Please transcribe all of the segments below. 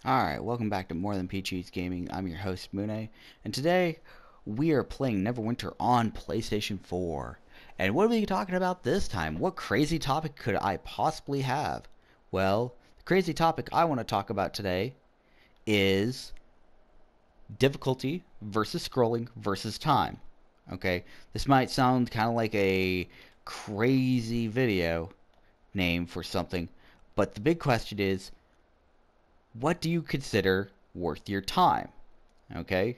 Alright, welcome back to More Than Peaches Gaming. I'm your host, Mune, and today we are playing Neverwinter on PlayStation 4. And what are we talking about this time? What crazy topic could I possibly have? Well, the crazy topic I want to talk about today is difficulty versus scrolling versus time. Okay, this might sound kind of like a crazy video name for something, but the big question is, what do you consider worth your time? Okay?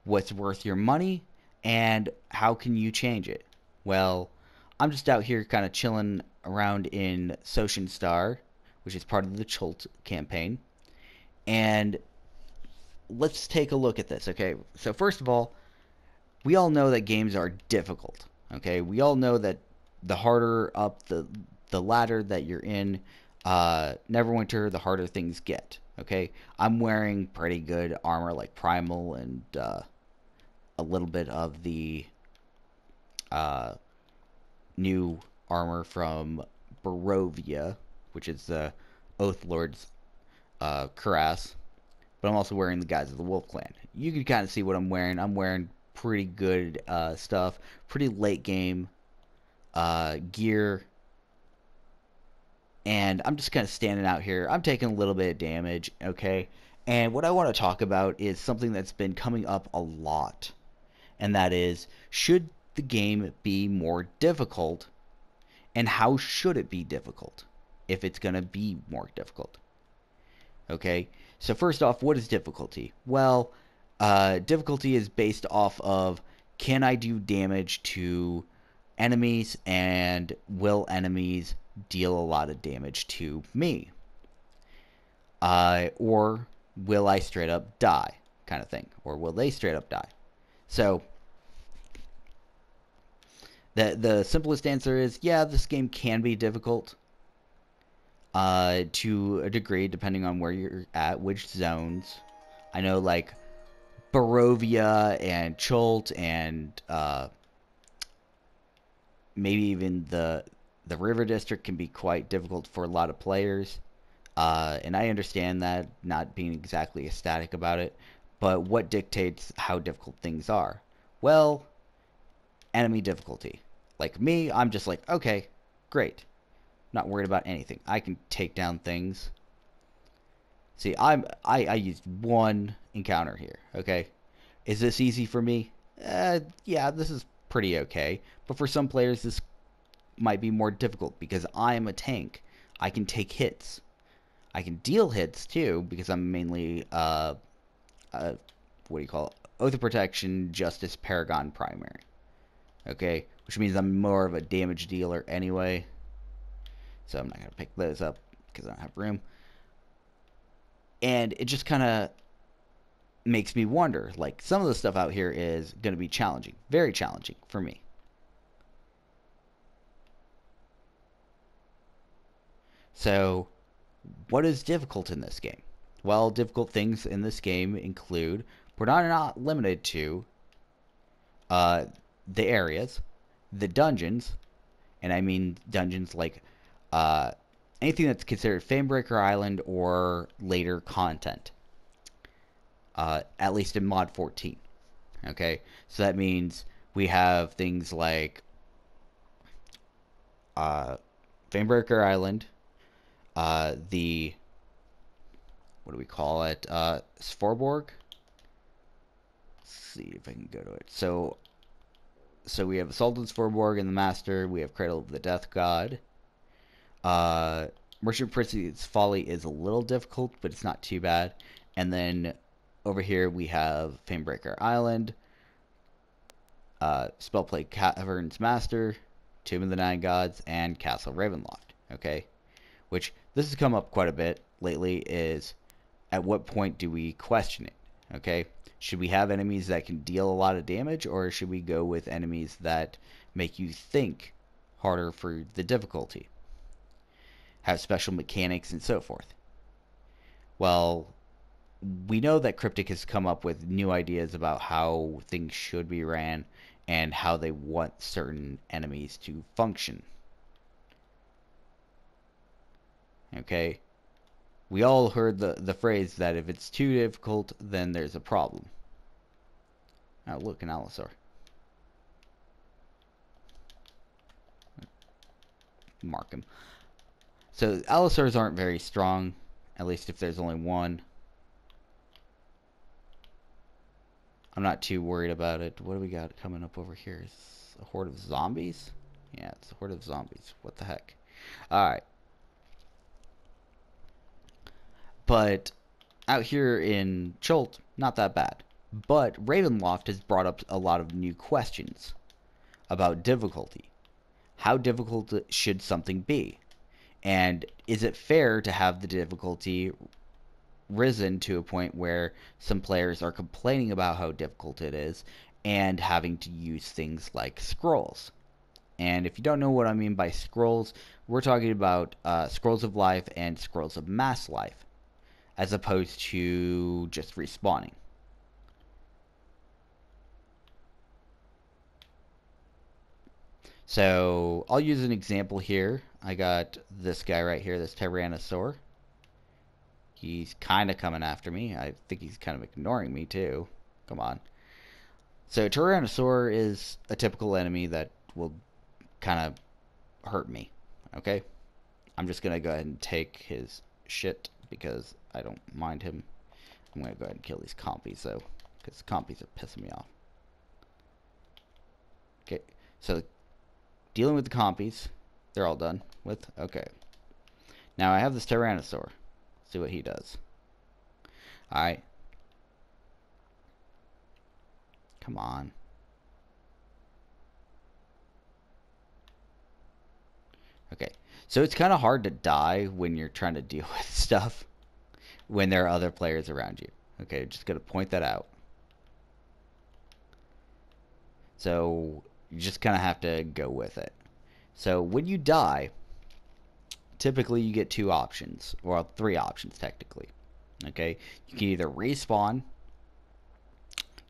What's worth your money? And how can you change it? Well, I'm just out here kind of chilling around in Soshin Star, which is part of the Chult campaign. And let's take a look at this, okay? So, first of all, we all know that games are difficult, okay? We all know that the harder up the ladder that you're in, Neverwinter, the harder things get. Okay, I'm wearing pretty good armor like Primal and a little bit of the new armor from Barovia, which is the Oath Lord's cuirass. But I'm also wearing the Guys of the Wolf Clan. You can kind of see what I'm wearing. I'm wearing pretty good stuff, pretty late game gear. And I'm just kind of standing out here. I'm taking a little bit of damage, okay? And what I want to talk about is something that's been coming up a lot. And that is, should the game be more difficult? And how should it be difficult if it's going to be more difficult? Okay? So first off, what is difficulty? Well, difficulty is based off of, can I do damage to enemies, and will enemies deal a lot of damage to me? Or will I straight up die, kind of thing? Or will they straight up die? So, the simplest answer is, yeah, this game can be difficult to a degree, depending on where you're at, which zones. I know, like, Barovia and Chult and maybe even the River District can be quite difficult for a lot of players. And I understand that, not being exactly ecstatic about it. But what dictates how difficult things are? Well, enemy difficulty. Like me, I'm just like, okay, great. Not worried about anything. I can take down things. See, I used one encounter here, okay? Is this easy for me? Yeah, this is pretty okay. But for some players, this might be more difficult because I am a tank. I can take hits. I can deal hits too because I'm mainly what do you call it? Oath of Protection, Justice, Paragon primary. Okay, which means I'm more of a damage dealer anyway. So I'm not gonna pick those up because I don't have room. And it just kind of makes me wonder. Like, some of the stuff out here is going to be challenging, very challenging for me. So, what is difficult in this game? Well, difficult things in this game include, but not limited to, the areas, the dungeons, and I mean dungeons like anything that's considered Famebreaker Island or later content, at least in Mod 14. Okay, so that means we have things like Famebreaker Island, the, what do we call it? Svorborg. Let's see if I can go to it. So we have Assault on Svorborg and the Master. We have Cradle of the Death God. Merchant Prince's Folly is a little difficult, but it's not too bad. And then over here we have Famebreaker Island, Spellplay Cavern's Master, Tomb of the Nine Gods, and Castle Ravenloft. Okay, which this has come up quite a bit lately. Is at what point do we question it? Okay, should we have enemies that can deal a lot of damage, or should we go with enemies that make you think harder for the difficulty, have special mechanics, and so forth? Well, we know that Cryptic has come up with new ideas about how things should be ran and how they want certain enemies to function. Okay? We all heard the phrase that if it's too difficult, then there's a problem. Now look, an allosaur. Mark him. So allosaurs aren't very strong, at least if there's only one. I'm not too worried about it. What do we got coming up over here? Is a horde of zombies? Yeah, it's a horde of zombies. What the heck? Alright. But out here in Chult, not that bad. But Ravenloft has brought up a lot of new questions about difficulty. How difficult should something be? And is it fair to have the difficulty risen to a point where some players are complaining about how difficult it is and having to use things like scrolls? And if you don't know what I mean by scrolls, we're talking about scrolls of life and scrolls of mass life, as opposed to just respawning. So I'll use an example here. I got this guy right here, this Tyrannosaur. He's kind of coming after me. I think he's kind of ignoring me too. Come on. So Tyrannosaur is a typical enemy that will kind of hurt me. Okay? I'm just going to go ahead and take his shit because I don't mind him. I'm going to go ahead and kill these compies though, because compies are pissing me off. Okay, so dealing with the compies, they're all done with. Okay. Now I have this Tyrannosaur. See what he does. Alright. Come on. Okay. So it's kind of hard to die when you're trying to deal with stuff when there are other players around you. Okay, just gotta point that out. So you just kind of have to go with it. So when you die, typically you get two options, well, three options technically. Okay, you can either respawn,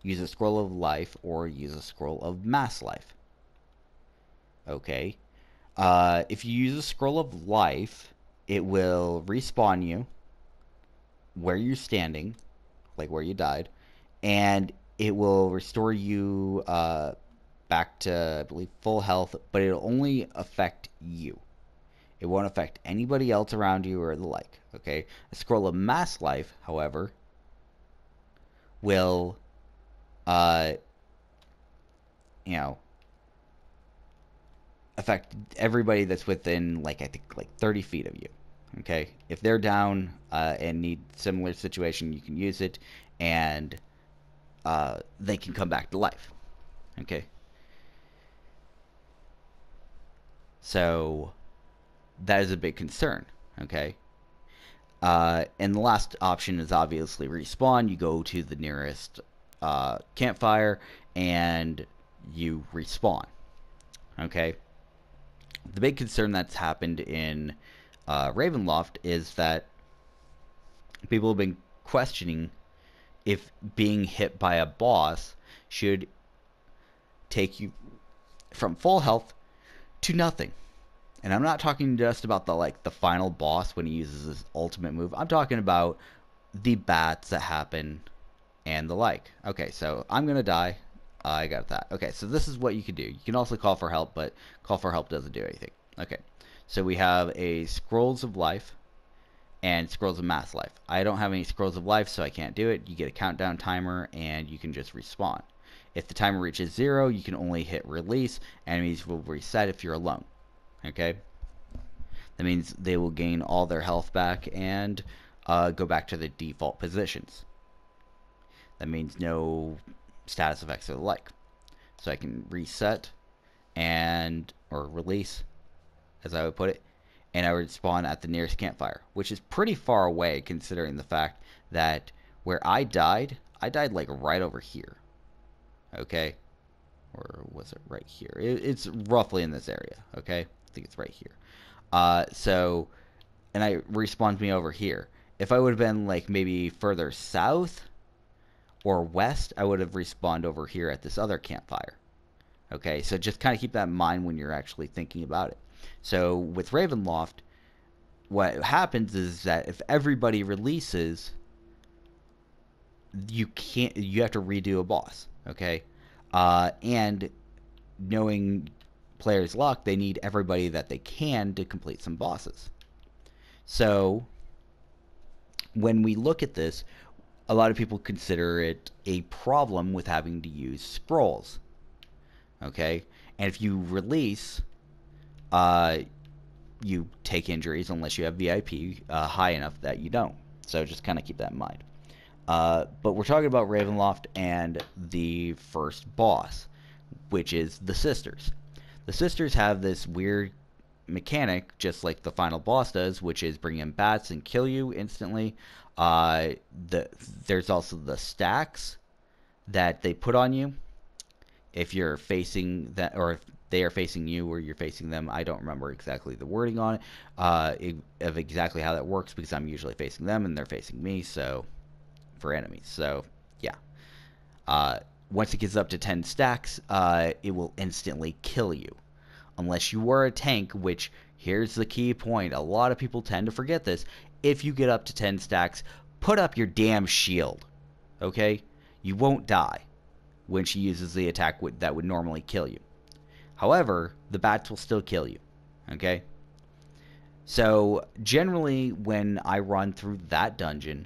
use a scroll of life, or use a scroll of mass life. Okay, if you use a scroll of life, it will respawn you where you're standing, like where you died, and it will restore you back to, I believe, full health, but it'll only affect you. It won't affect anybody else around you or the like. Okay? A scroll of mass life, however, will, you know, affect everybody that's within, like, I think, like 30 feet of you. Okay? If they're down and need similar situation, you can use it, and they can come back to life. Okay? So that is a big concern. Okay? And the last option is obviously respawn. You go to the nearest campfire and you respawn. Okay? The big concern that's happened in Ravenloft is that people have been questioning if being hit by a boss should take you from full health to nothing. And I'm not talking just about the final boss when he uses his ultimate move. I'm talking about the bats that happen and the like. Okay, so I'm gonna die. I got that. Okay, so this is what you can do. You can also call for help, but call for help doesn't do anything. Okay, so we have a Scrolls of Life and Scrolls of Mass Life. I don't have any Scrolls of Life, so I can't do it. You get a countdown timer, and you can just respawn. If the timer reaches 0, you can only hit release. Enemies will reset if you're alone. Okay? That means they will gain all their health back and go back to the default positions. That means no status effects or the like. So I can reset and, or release, as I would put it, and I would spawn at the nearest campfire, which is pretty far away considering the fact that where I died like right over here. Okay? Or was it right here? It's roughly in this area. Okay? I think it's right here. So, and I respawned me over here. If I would have been like maybe further south or west, I would have respawned over here at this other campfire. Okay, so just kind of keep that in mind when you're actually thinking about it. So with Ravenloft, what happens is that if everybody releases, you have to redo a boss, okay? And knowing players' luck, they need everybody that they can to complete some bosses. So when we look at this, a lot of people consider it a problem with having to use scrolls, okay? And if you release, you take injuries unless you have VIP high enough that you don't. So just kind of keep that in mind. But we're talking about Ravenloft and the first boss, which is the Sisters. The Sisters have this weird mechanic, just like the final boss does, which is bring in bats and kill you instantly. There's also the stacks that they put on you if you're facing that, or if they are facing you or you're facing them. I don't remember exactly the wording on it, of exactly how that works, because I'm usually facing them and they're facing me, so for enemies. So yeah, once it gets up to 10 stacks, it will instantly kill you, unless you were a tank, which, here's the key point, a lot of people tend to forget this. If you get up to 10 stacks, put up your damn shield, okay? You won't die when she uses the attack that would normally kill you. However, the bats will still kill you, okay? So generally, when I run through that dungeon,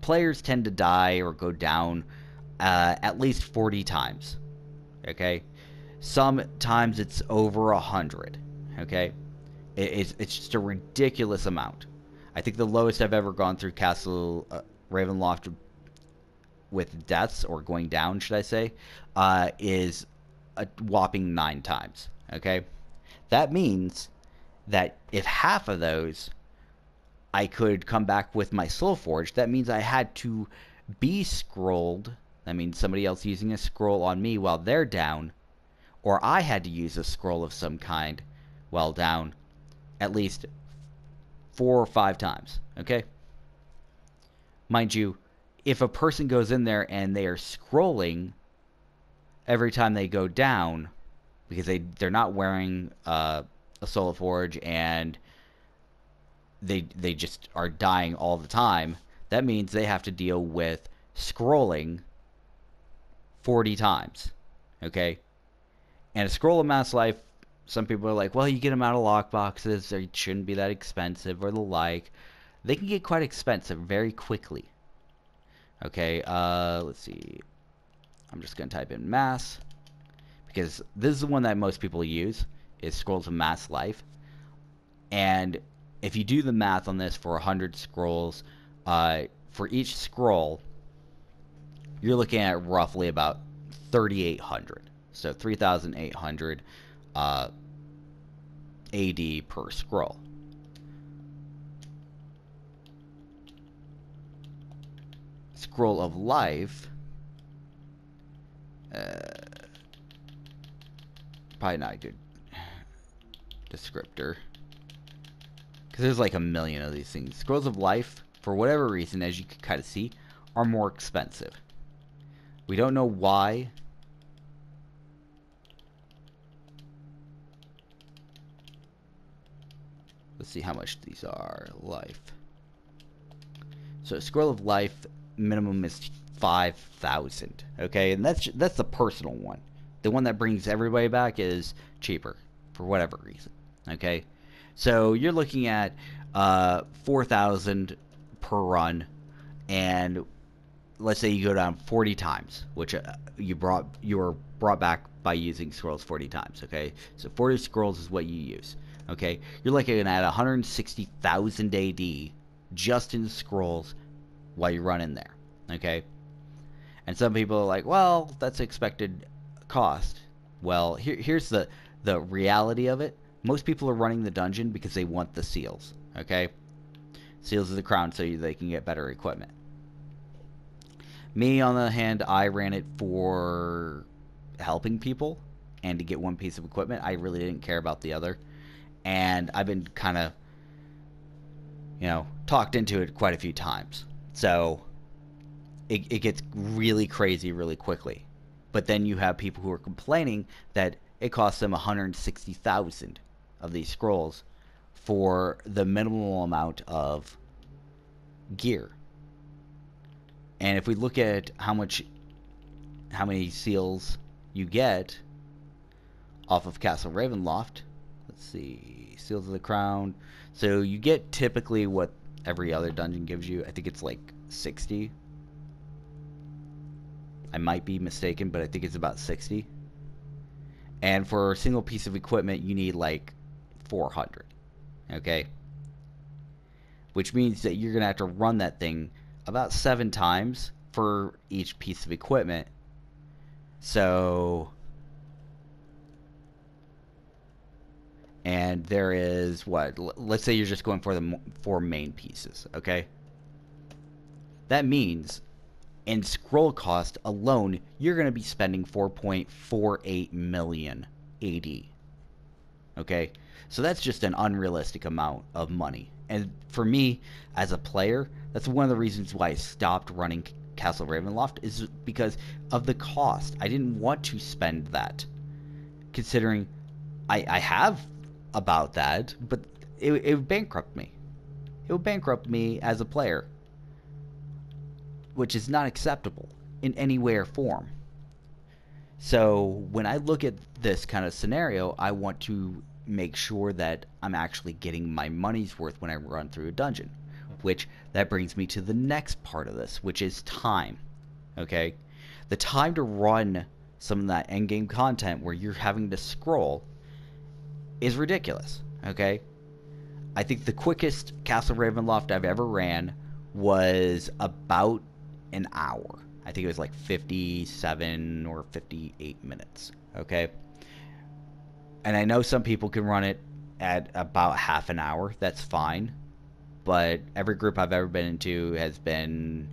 players tend to die or go down at least 40 times, okay? Sometimes it's over 100, okay? It's just a ridiculous amount. I think the lowest I've ever gone through Castle Ravenloft with deaths, or going down, should I say, is a whopping 9 times, okay? That means that if half of those I could come back with my Soul Forge, that means I had to be scrolled. That means somebody else using a scroll on me while they're down, or I had to use a scroll of some kind while down at least 4 or 5 times, okay? Mind you, if a person goes in there and they are scrolling every time they go down, because they're not wearing a Soul Forge and they just are dying all the time, that means they have to deal with scrolling 40 times, okay? And a scroll of mass life, some people are like, well, you get them out of lockboxes, they shouldn't be that expensive, or the like. They can get quite expensive very quickly. Okay, let's see. I'm just going to type in mass, because this is the one that most people use, is scrolls of mass life. And if you do the math on this for 100 scrolls, for each scroll, you're looking at roughly about 3,800. So 3,800 AD per scroll. Scroll of life, probably not a good descriptor, because there's like a million of these things. Scrolls of life, for whatever reason, as you can kind of see, are more expensive. We don't know why. Let's see how much these are. Life. So scroll of life minimum is 5,000. Okay, and that's the personal one. The one that brings everybody back is cheaper for whatever reason. Okay, so you're looking at 4,000 per run, and let's say you go down 40 times, which you were brought back by using scrolls 40 times. Okay, so 40 scrolls is what you use. Okay, you're looking at 160,000 AD just in scrolls while you run in there. Okay, and some people are like, well, that's expected cost. Well, here's the reality of it. Most people are running the dungeon because they want the seals. Okay, seals of the crown, so they can get better equipment. Me, on the other hand, I ran it for helping people and to get one piece of equipment. I really didn't care about the other. And I've been kind of, talked into it quite a few times. So it gets really crazy really quickly. But then you have people who are complaining that it costs them 160,000 of these scrolls for the minimal amount of gear. And if we look at how many seals you get off of Castle Ravenloft, let's see, Seals of the Crown. So you get typically what every other dungeon gives you. I think it's like 60. I might be mistaken, but I think it's about 60. And for a single piece of equipment, you need like 400. Okay? Which means that you're going to have to run that thing about 7 times for each piece of equipment. So, and there is what? Let's say you're just going for the 4 main pieces, okay? That means in scroll cost alone, you're going to be spending 4.48 million AD. Okay? So that's just an unrealistic amount of money. And for me, as a player, that's one of the reasons why I stopped running Castle Ravenloft, is because of the cost. I didn't want to spend that, considering I have about that, but it would bankrupt me. It would bankrupt me as a player, which is not acceptable in any way or form. So when I look at this kind of scenario, I want to make sure that I'm actually getting my money's worth when I run through a dungeon. Which, that brings me to the next part of this, which is time. Okay? The time to run some of that endgame content where you're having to scroll is ridiculous. Okay? I think the quickest Castle Ravenloft I've ever ran was about an hour. I think it was like 57 or 58 minutes. Okay? And I know some people can run it at about half an hour. That's fine. But every group I've ever been into has been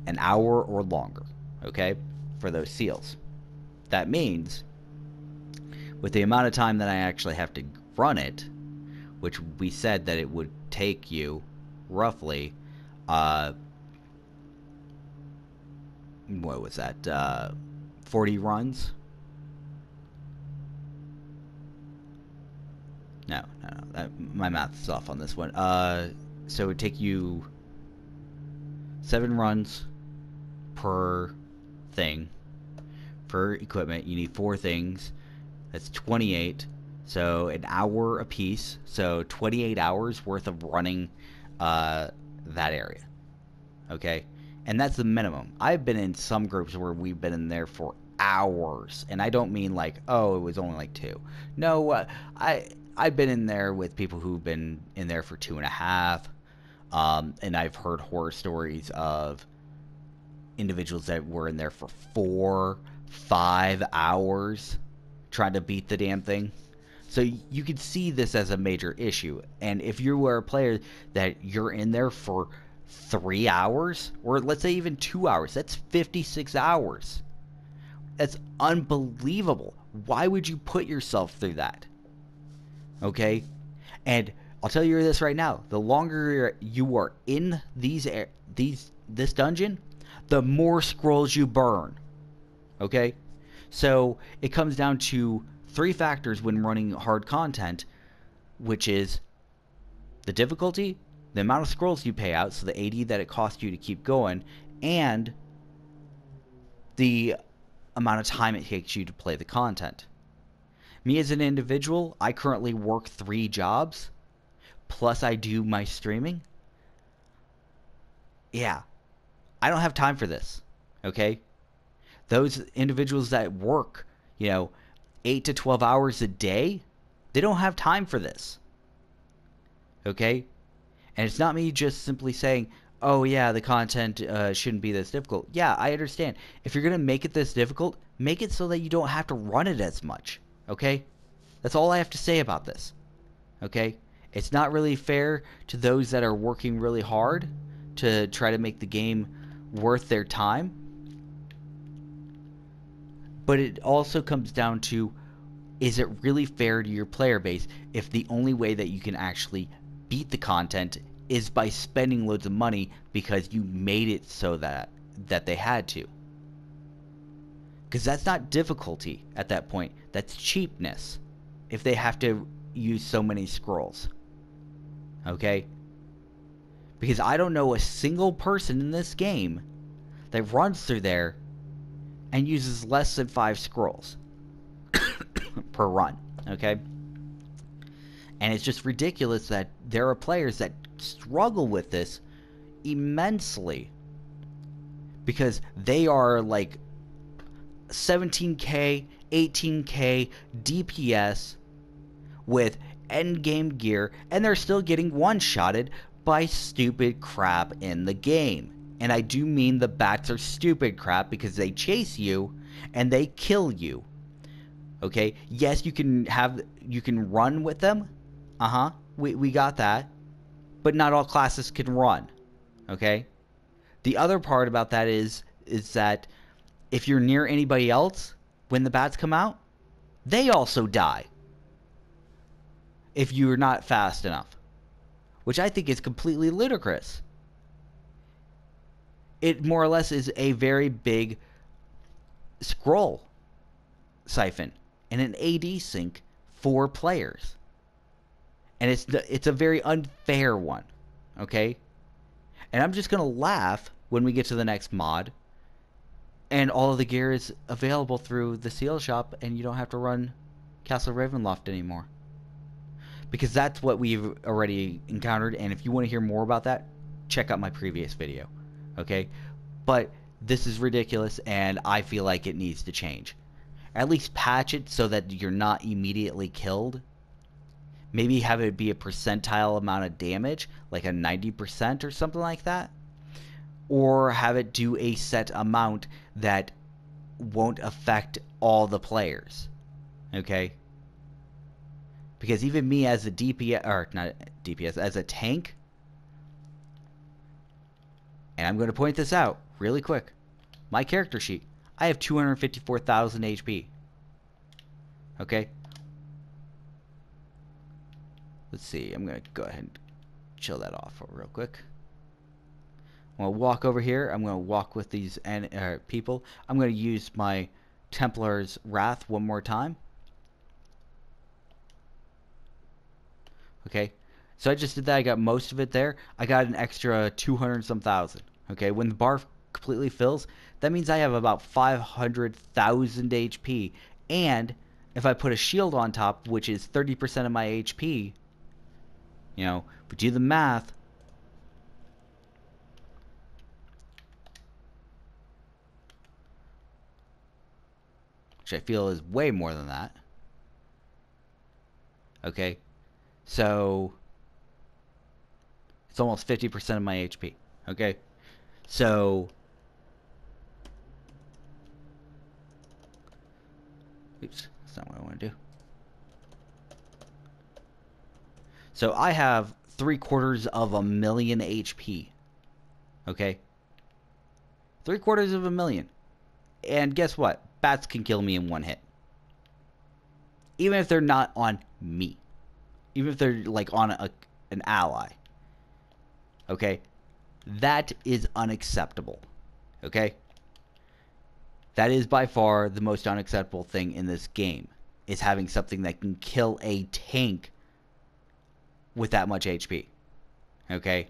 an hour or longer, okay, for those seals. That means, with the amount of time that I actually have to run it, which we said that it would take you roughly, what was that, 40 runs? No. My math is off on this one. So it would take you 7 runs per thing. For equipment, you need 4 things. That's 28. So an hour a piece. So 28 hours worth of running that area. Okay? And that's the minimum. I've been in some groups where we've been in there for hours. And I don't mean like, oh, it was only like 2. No, I've been in there with people who've been in there for 2.5, and I've heard horror stories of individuals that were in there for 4, 5 hours trying to beat the damn thing. So you could see this as a major issue. And if you were a player that you're in there for 3 hours, or let's say even 2 hours, that's 56 hours. That's unbelievable. Why would you put yourself through that? Okay? And I'll tell you this right now. The longer you are in this dungeon, the more scrolls you burn. Okay? So it comes down to 3 factors when running hard content, which is the difficulty, the amount of scrolls you pay out, so the AD that it costs you to keep going, and the amount of time it takes you to play the content. Me as an individual, I currently work 3 jobs, plus I do my streaming. Yeah, I don't have time for this, okay? Those individuals that work, 8 to 12 hours a day, they don't have time for this, okay? And it's not me just simply saying, oh yeah, the content shouldn't be this difficult. Yeah, I understand. If you're going to make it this difficult, make it so that you don't have to run it as much. Okay? That's all I have to say about this. Okay? It's not really fair to those that are working really hard to try to make the game worth their time. But it also comes down to, is it really fair to your player base if the only way that you can actually beat the content is by spending loads of money because you made it so that they had to? Because that's not difficulty at that point. That's cheapness if they have to use so many scrolls. Okay? Because I don't know a single person in this game that runs through there and uses less than 5 scrolls per run. Okay? And it's just ridiculous that there are players that struggle with this immensely. Because they are like 17k, 18k DPS with endgame gear, and they're still getting one-shotted by stupid crap in the game. And I do mean the bats are stupid crap because they chase you and they kill you. Okay? Yes, you can run with them. We got that. But not all classes can run. Okay? The other part about that is that if you're near anybody else when the bats come out, they also die if you're not fast enough, which I think is completely ludicrous. It more or less is a very big scroll siphon and an AD sink for players. And it's a very unfair one, okay? And I'm just going to laugh when we get to the next mod and all of the gear is available through the seal shop and you don't have to run Castle Ravenloft anymore. Because that's what we've already encountered, and if you want to hear more about that, check out my previous video. Okay? But this is ridiculous, and I feel like it needs to change. At least patch it so that you're not immediately killed. Maybe have it be a percentile amount of damage, like a 90% or something like that. Or have it do a set amount that won't affect all the players. Okay? Because even me as a DPS, or not DPS, as a tank, and I'm going to point this out really quick. My character sheet, I have 254,000 HP. Okay? Let's see, I'm going to go ahead and chill that off real quick. I'm going to walk over here. I'm going to walk with these people. I'm going to use my Templar's Wrath one more time. Okay, so I just did that. I got most of it there. I got an extra 200 some thousand. Okay, when the bar completely fills, that means I have about 500,000 HP. And if I put a shield on top, which is 30% of my HP, you know, if we do the math, which I feel is way more than that. Okay, so it's almost 50% of my HP. Okay, so oops, that's not what I want to do. So I have 750,000 HP. Okay, 750,000. And guess what? Bats can kill me in one hit. Even if they're not on me. Even if they're like on an ally. Okay? That is unacceptable. Okay? That is by far the most unacceptable thing in this game. Is having something that can kill a tank with that much HP. Okay?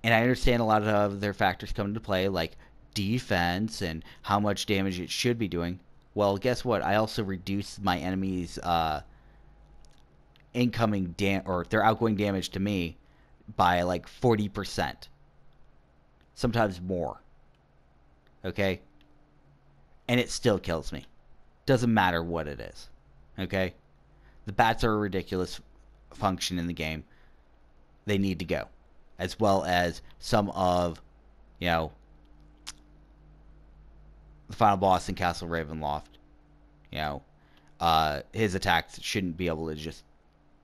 And I understand a lot of their factors come into play, like defense and how much damage it should be doing. Well, guess what? I also reduce my enemies' incoming or their outgoing damage to me by like 40%. Sometimes more. Okay? And it still kills me. Doesn't matter what it is. Okay? The bats are a ridiculous function in the game. They need to go. As well as some of, you know, the final boss in Castle Ravenloft. You know, his attacks shouldn't be able to just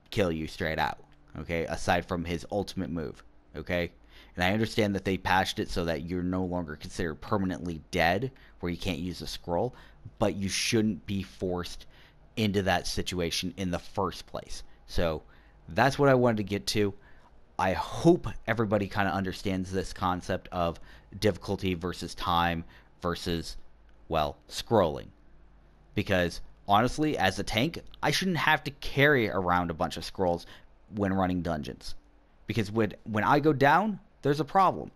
kill you straight out. Okay? Aside from his ultimate move. Okay? And I understand that they patched it so that you're no longer considered permanently dead, where you can't use a scroll, but you shouldn't be forced into that situation in the first place. So, that's what I wanted to get to. I hope everybody kind of understands this concept of difficulty versus time versus, well, scrolling. Because, honestly, as a tank, I shouldn't have to carry around a bunch of scrolls when running dungeons. Because when I go down, there's a problem.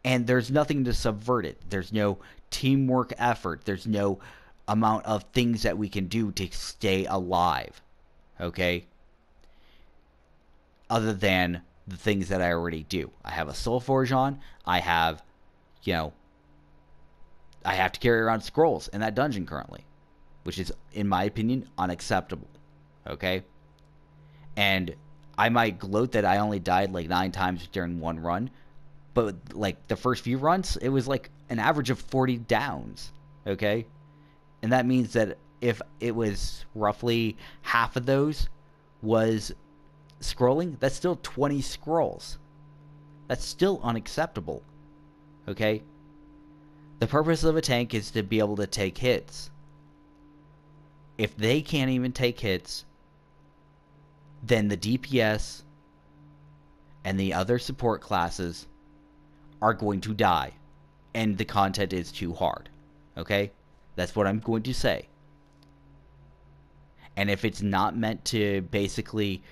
And there's nothing to subvert it. There's no teamwork effort. There's no amount of things that we can do to stay alive. Okay? Other than the things that I already do. I have a soul forge on. I have, I have to carry around scrolls in that dungeon currently, which is, in my opinion, unacceptable. Okay? And I might gloat that I only died like 9 times during one run, but like the first few runs, it was like an average of 40 downs. Okay? And that means that if it was roughly half of those was scrolling, that's still 20 scrolls. That's still unacceptable. Okay? The purpose of a tank is to be able to take hits. If they can't even take hits, then the DPS and the other support classes are going to die. And the content is too hard. Okay? That's what I'm going to say. And if it's not meant to basically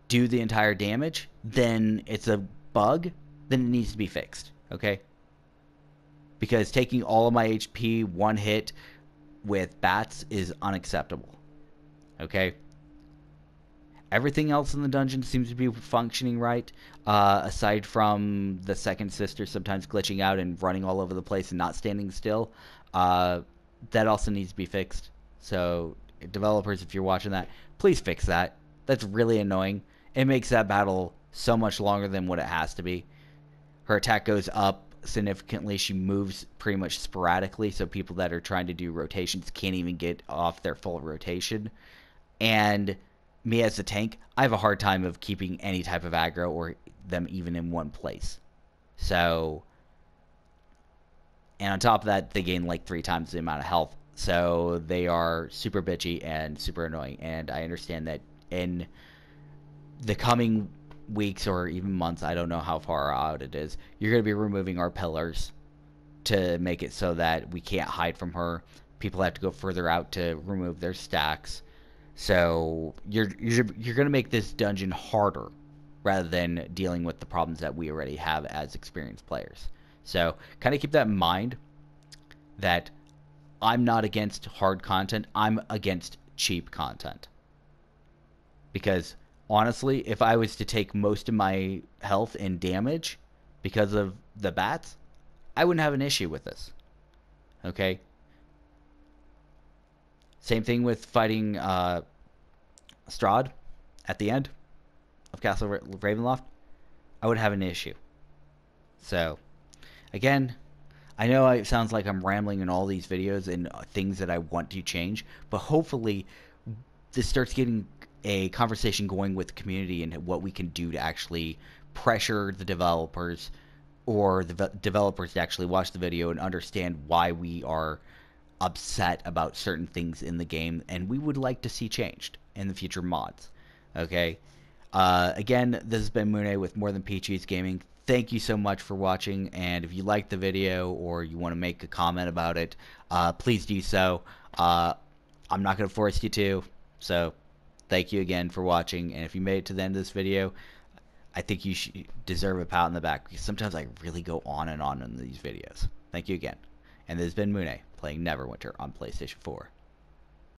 do the entire damage, then it's a bug, then it needs to be fixed. Okay? Because taking all of my HP one hit with bats is unacceptable. Okay? Everything else in the dungeon seems to be functioning right, aside from the second sister sometimes glitching out and running all over the place and not standing still. That also needs to be fixed. So, developers, if you're watching that, please fix that. That's really annoying. It makes that battle so much longer than what it has to be. Her attack goes up significantly. She moves pretty much sporadically, so people that are trying to do rotations can't even get off their full rotation. And me as a tank, I have a hard time of keeping any type of aggro or them even in one place. So, and on top of that, they gain like 3 times the amount of health. So they are super bitchy and super annoying. And I understand that in the coming weeks or even months, I don't know how far out it is, you're going to be removing our pillars to make it so that we can't hide from her. People have to go further out to remove their stacks. So you're going to make this dungeon harder rather than dealing with the problems that we already have as experienced players. So kind of keep that in mind, that I'm not against hard content. I'm against cheap content. Because honestly, if I was to take most of my health and damage because of the bats, I wouldn't have an issue with this. Okay? Same thing with fighting Strahd at the end of Castle Ravenloft. I would have an issue. So, again, I know it sounds like I'm rambling in all these videos and things that I want to change, but hopefully this starts getting a conversation going with the community and what we can do to actually pressure the developers, or the developers to actually watch the video and understand why we are upset about certain things in the game and we would like to see changed in the future mods. Okay? Again, this has been Moonay with More Than Peaches Gaming. Thank you so much for watching, and if you liked the video or you want to make a comment about it, please do so. I'm not going to force you to, so thank you again for watching, and if you made it to the end of this video, I think you should deserve a pat on the back, because sometimes I really go on and on in these videos. Thank you again. And this has been Moonay, playing Neverwinter on PlayStation 4.